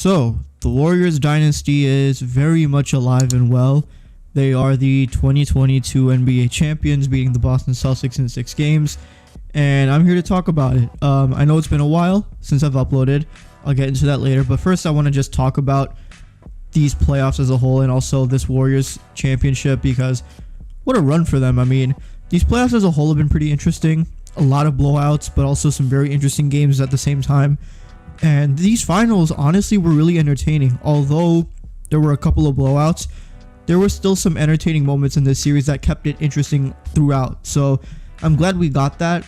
So, the Warriors dynasty is very much alive and well. They are the 2022 NBA champions, beating the Boston Celtics in 6 games. And I'm here to talk about it. I know it's been a while since I've uploaded. I'll get into that later. But first, I want to just talk about these playoffs as a whole and also this Warriors championship, because what a run for them. I mean, these playoffs as a whole have been pretty interesting. A lot of blowouts, but also some very interesting games at the same time. And these finals, honestly, were really entertaining. Although there were a couple of blowouts, there were still some entertaining moments in this series that kept it interesting throughout. So I'm glad we got that.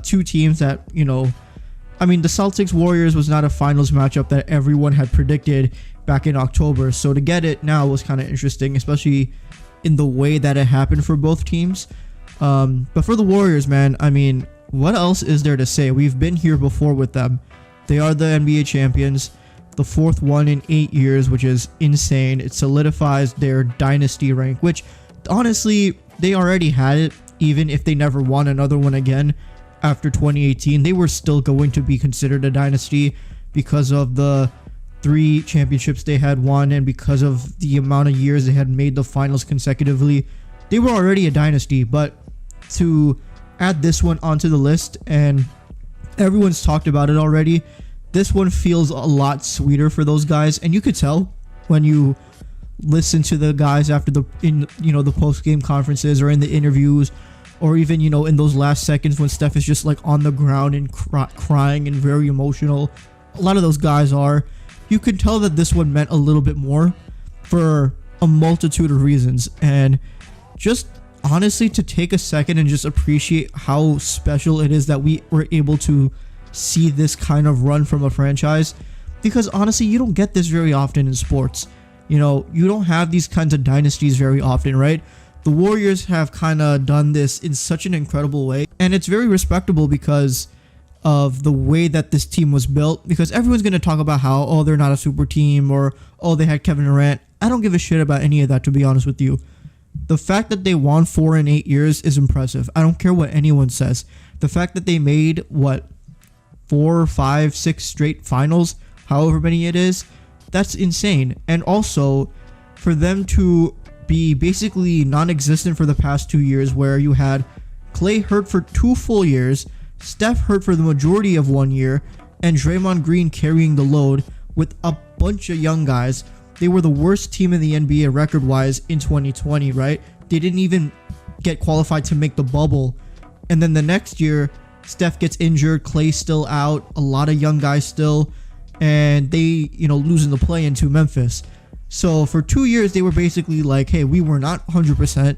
Two teams that, I mean, the Celtics-Warriors was not a finals matchup that everyone had predicted back in October. So to get it now was kind of interesting, especially in the way that it happened for both teams. But for the Warriors, man, I mean, what else is there to say? We've been here before with them. They are the NBA champions, the 4th one in 8 years, which is insane. It solidifies their dynasty rank, which honestly, they already had it. Even if they never won another one again after 2018, they were still going to be considered a dynasty because of the 3 championships they had won and because of the amount of years they had made the finals consecutively. They were already a dynasty, but to add this one onto the list, and everyone's talked about it already, this one feels a lot sweeter for those guys. And you could tell when you listen to the guys after the post-game conferences or in the interviews, or even in those last seconds when Steph is just like on the ground and crying and very emotional. A lot of those guys are. You could tell that this one meant a little bit more for a multitude of reasons. And just honestly, to take a second and just appreciate how special it is that we were able to see this kind of run from a franchise, because honestly, you don't get this very often in sports. You don't have these kinds of dynasties very often, right? The Warriors have kind of done this in such an incredible way, and it's very respectable because of the way that this team was built. Because everyone's going to talk about how, oh, they're not a super team, or, oh, they had Kevin Durant. I don't give a shit about any of that, to be honest with you. The fact that they won 4 in 8 years is impressive. I don't care what anyone says. The fact that they made, 4, 5, 6 straight finals, however many it is, that's insane. And also, for them to be basically non-existent for the past 2 years, where you had Klay hurt for 2 full years, Steph hurt for the majority of 1 year, and Draymond Green carrying the load with a bunch of young guys. They were the worst team in the NBA record-wise in 2020, right? They didn't even get qualified to make the bubble. And then the next year, Steph gets injured, Klay's still out, a lot of young guys still, and they, losing the play-in to Memphis. So for 2 years, they were basically like, hey, we were not 100%.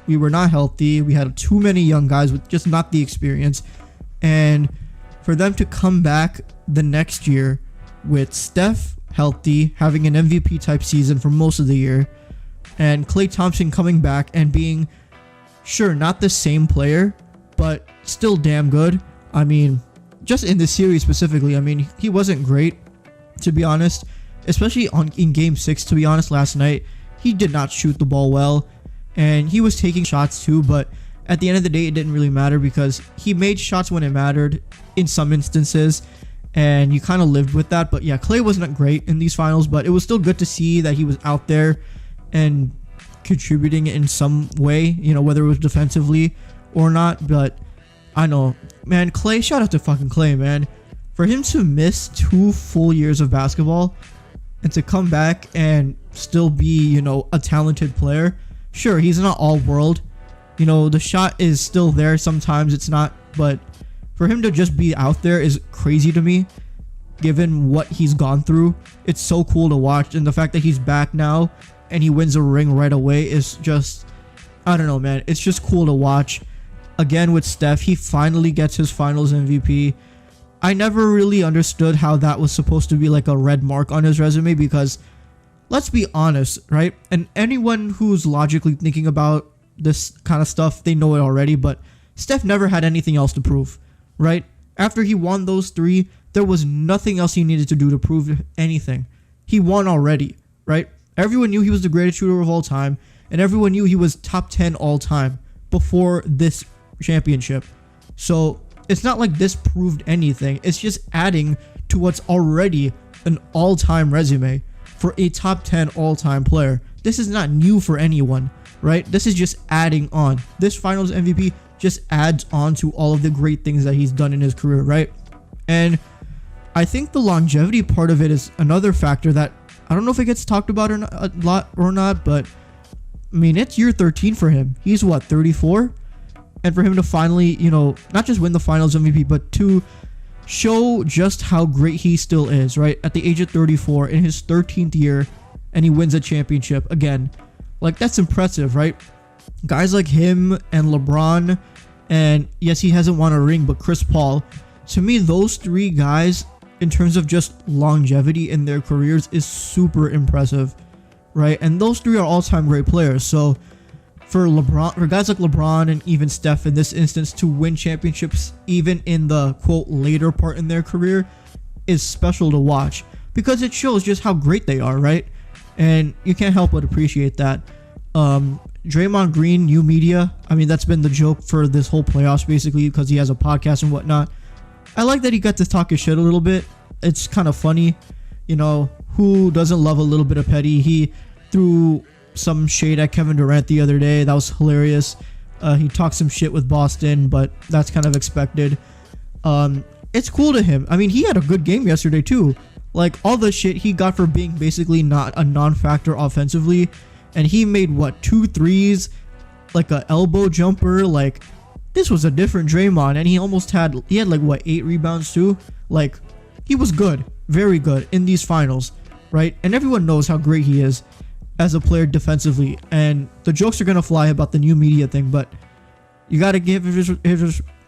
We were not healthy. We had too many young guys with just not the experience. And for them to come back the next year with Steph healthy, having an MVP type season for most of the year, and Klay Thompson coming back and being, sure, not the same player, but still damn good. I mean, just in this series specifically, I mean, he wasn't great, to be honest, especially in game 6, to be honest. Last night, he did not shoot the ball well, and he was taking shots too, but at the end of the day, it didn't really matter because he made shots when it mattered in some instances, and you kind of lived with that. But yeah, Klay wasn't great in these finals, but it was still good to see that he was out there and contributing in some way, whether it was defensively or not. But I know, man, Klay, shout out to fucking Klay, man. For him to miss 2 full years of basketball and to come back and still be, a talented player. Sure, he's not all world. The shot is still there. Sometimes it's not, but for him to just be out there is crazy to me, given what he's gone through. It's so cool to watch, and the fact that he's back now and he wins a ring right away is just, I don't know, man. It's just cool to watch. Again, with Steph, he finally gets his finals MVP. I never really understood how that was supposed to be like a red mark on his resume, because let's be honest, right? And anyone who's logically thinking about this kind of stuff, they know it already, but Steph never had anything else to prove, right? After he won those 3, there was nothing else he needed to do to prove anything. He won already, right? Everyone knew he was the greatest shooter of all time, and everyone knew he was top 10 all time before this championship. So it's not like this proved anything. It's just adding to what's already an all-time resume for a top 10 all-time player. This is not new for anyone, right? This is just adding on. This finals MVP just adds on to all of the great things that he's done in his career, right? And I think the longevity part of it is another factor that I don't know if it gets talked about or not, a lot or not, but I mean, it's year 13 for him. He's what, 34? And for him to finally, you know, not just win the finals MVP, but to show just how great he still is, right? At the age of 34 in his 13th year, and he wins a championship again. Like, that's impressive, right? Guys like him and LeBron, and yes, he hasn't won a ring, but Chris Paul, to me, those three guys, in terms of just longevity in their careers, is super impressive, right? And those three are all-time great players. So for LeBron, for guys like LeBron and even Steph in this instance to win championships, even in the quote later part in their career, is special to watch because it shows just how great they are, right? And you can't help but appreciate that. Draymond Green, new media. I mean, that's been the joke for this whole playoffs, basically, because he has a podcast and whatnot. I like that he got to talk his shit a little bit. It's kind of funny. You know, who doesn't love a little bit of petty? He threw some shade at Kevin Durant the other day. That was hilarious. He talked some shit with Boston, but that's kind of expected. It's cool to him. I mean, he had a good game yesterday, too. Like, all the shit he got for being basically not a non-factor offensively. And he made, what, 2 threes? Like, a elbow jumper. Like, this was a different Draymond. And he had like, what, 8 rebounds, too? Like, he was good. Very good in these finals, right? And everyone knows how great he is as a player defensively. And the jokes are going to fly about the new media thing. But you got to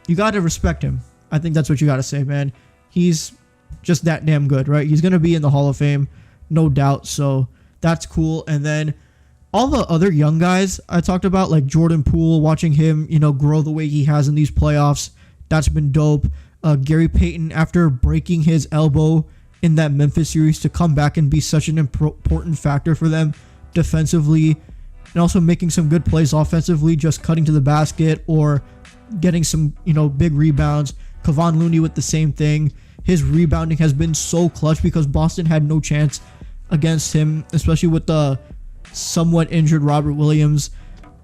you got to respect him. I think that's what you got to say, man. He's just that damn good, right? He's going to be in the Hall of Fame, no doubt. So that's cool. And then all the other young guys I talked about, like Jordan Poole, watching him, you know, grow the way he has in these playoffs, that's been dope. Gary Payton, after breaking his elbow in that Memphis series, to come back and be such an important factor for them defensively, and also making some good plays offensively, just cutting to the basket or getting some, you know, big rebounds. Kevon Looney with the same thing. His rebounding has been so clutch because Boston had no chance against him, especially with the somewhat injured Robert Williams.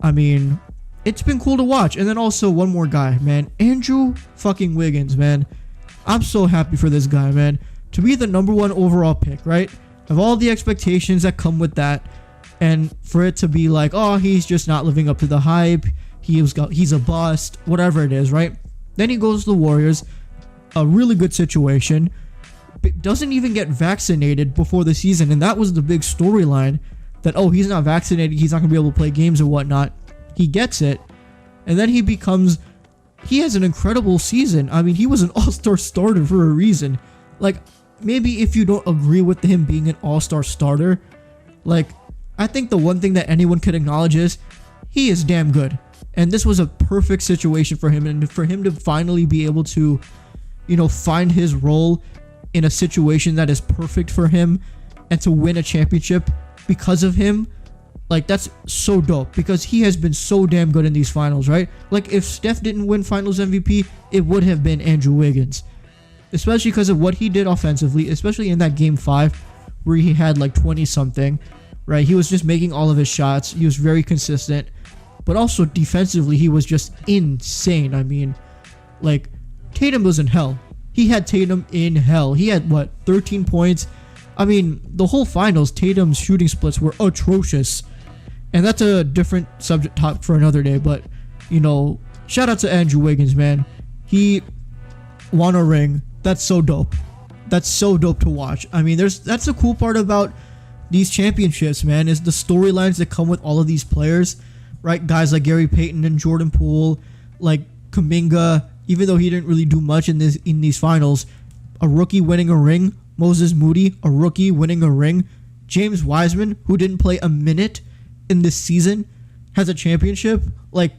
I mean, it's been cool to watch. And then also one more guy, man. Andrew fucking Wiggins, man. I'm so happy for this guy, man. To be the number 1 overall pick, right? Of all the expectations that come with that, and for it to be like, oh, he's just not living up to the hype. He's a bust, whatever it is, right? Then he goes to the Warriors, a really good situation, doesn't even get vaccinated before the season, and that was the big storyline, that, oh, he's not vaccinated, he's not going to be able to play games or whatnot. He gets it, and then he has an incredible season. I mean, he was an all-star starter for a reason. Like, maybe if you don't agree with him being an all-star starter, like, I think the one thing that anyone could acknowledge is he is damn good. And this was a perfect situation for him, and for him to finally be able to, you know, find his role in a situation that is perfect for him and to win a championship because of him, like, that's so dope because he has been so damn good in these finals, right? Like, if Steph didn't win finals MVP, it would have been Andrew Wiggins, especially because of what he did offensively, especially in that game 5 where he had like 20 something, right? He was just making all of his shots. He was very consistent. But also defensively, he was just insane. I mean, like, Tatum was in hell. He had Tatum in hell. He had, what, 13 points? I mean, the whole finals, Tatum's shooting splits were atrocious. And that's a different subject talk for another day. But, you know, shout out to Andrew Wiggins, man. He won a ring. That's so dope. That's so dope to watch. I mean, that's the cool part about these championships, man, is the storylines that come with all of these players. Right, guys like Gary Payton and Jordan Poole, like Kuminga, even though he didn't really do much in these finals, a rookie winning a ring. Moses Moody, a rookie winning a ring. James Wiseman, who didn't play a minute in this season, has a championship. Like,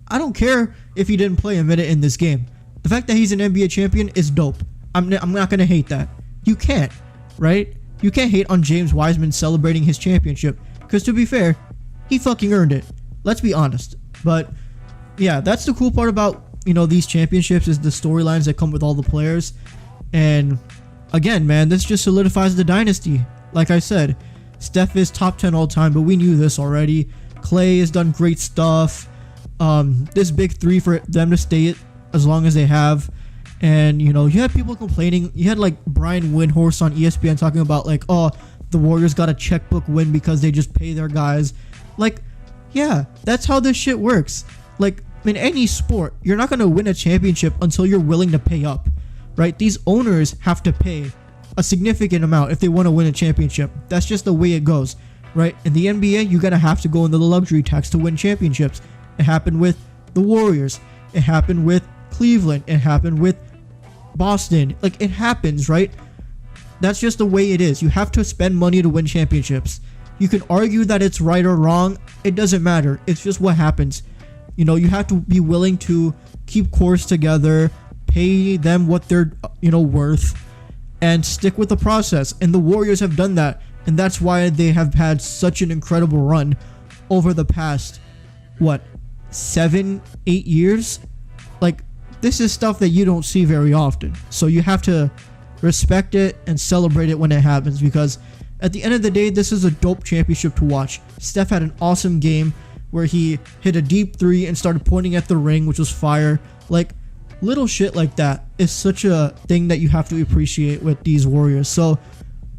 I don't care if he didn't play a minute in this game. The fact that he's an NBA champion is dope. I'm not gonna hate that. You can't, right? You can't hate on James Wiseman celebrating his championship, because to be fair, he fucking earned it. Let's be honest. But yeah, that's the cool part about, you know, these championships, is the storylines that come with all the players. And again, man, this just solidifies the dynasty. Like I said, Steph is top 10 all time, but we knew this already. Clay has done great stuff. This big three for them to stay as long as they have. And, you know, you had people complaining. You had, like, Brian Windhorst on ESPN talking about, like, oh, the Warriors got a checkbook win because they just pay their guys. Like, yeah, that's how this shit works. Like, in any sport, you're not going to win a championship until you're willing to pay up, right? These owners have to pay a significant amount if they want to win a championship. That's just the way it goes, right? In the NBA, you're going to have to go into the luxury tax to win championships. It happened with the Warriors. It happened with Cleveland. It happened with Boston. Like, it happens, right? That's just the way it is. You have to spend money to win championships. You can argue that it's right or wrong. It doesn't matter. It's just what happens. You know, you have to be willing to keep cores together, pay them what they're, you know, worth, and stick with the process. And the Warriors have done that. And that's why they have had such an incredible run over the past, 7-8 years? Like, this is stuff that you don't see very often. So you have to respect it and celebrate it when it happens, because at the end of the day, this is a dope championship to watch. Steph had an awesome game where he hit a deep three and started pointing at the ring, which was fire. Like, little shit like that is such a thing that you have to appreciate with these Warriors. So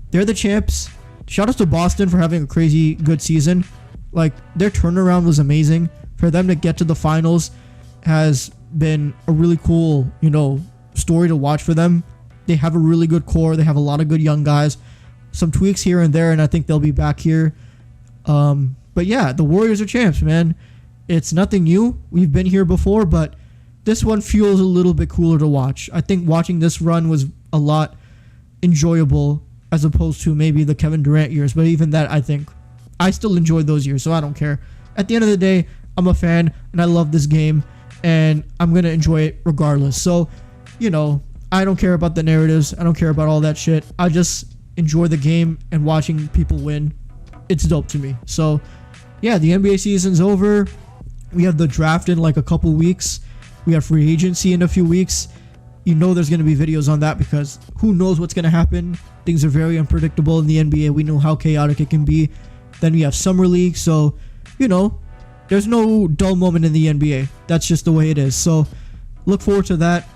they're the champs. Shout out to Boston for having a crazy good season. Like, their turnaround was amazing. For them to get to the finals has been a really cool, you know, story to watch for them. They have a really good core. They have a lot of good young guys. Some tweaks here and there, and I think they'll be back here. But yeah, the Warriors are champs, man. It's nothing new. We've been here before, but this one feels a little bit cooler to watch. I think watching this run was a lot enjoyable as opposed to maybe the Kevin Durant years. But even that, I think I still enjoyed those years, so I don't care. At the end of the day, I'm a fan, and I love this game, and I'm going to enjoy it regardless. So, you know, I don't care about the narratives. I don't care about all that shit. I just enjoy the game, and watching people win, it's dope to me. So, yeah, the NBA season's over. We have the draft in like a couple weeks. We have free agency in a few weeks. You know there's going to be videos on that because who knows what's going to happen. Things are very unpredictable in the NBA. We know how chaotic it can be. Then we have Summer League. So, you know, there's no dull moment in the NBA. That's just the way it is. So, look forward to that.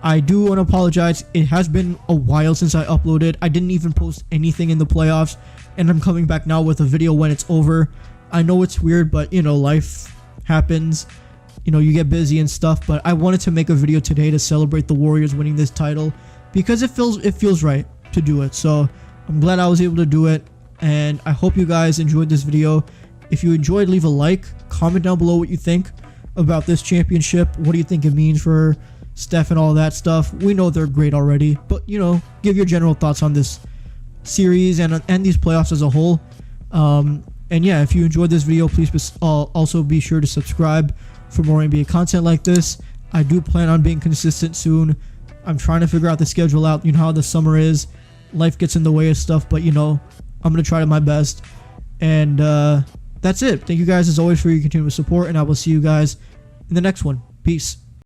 I do want to apologize. It has been a while since I uploaded. I didn't even post anything in the playoffs. And I'm coming back now with a video when it's over. I know it's weird, but, you know, life happens. You know, you get busy and stuff. But I wanted to make a video today to celebrate the Warriors winning this title because it feels right to do it. So I'm glad I was able to do it. And I hope you guys enjoyed this video. If you enjoyed, leave a like. Comment down below what you think about this championship. What do you think it means for Steph and all that stuff? We know they're great already. But, you know, give your general thoughts on this series and these playoffs as a whole. And yeah, if you enjoyed this video, please also be sure to subscribe for more NBA content like this. I do plan on being consistent soon. I'm trying to figure out the schedule out. You know how the summer is. Life gets in the way of stuff, but, you know, I'm going to try my best. And that's it. Thank you guys as always for your continuous support, and I will see you guys in the next one. Peace.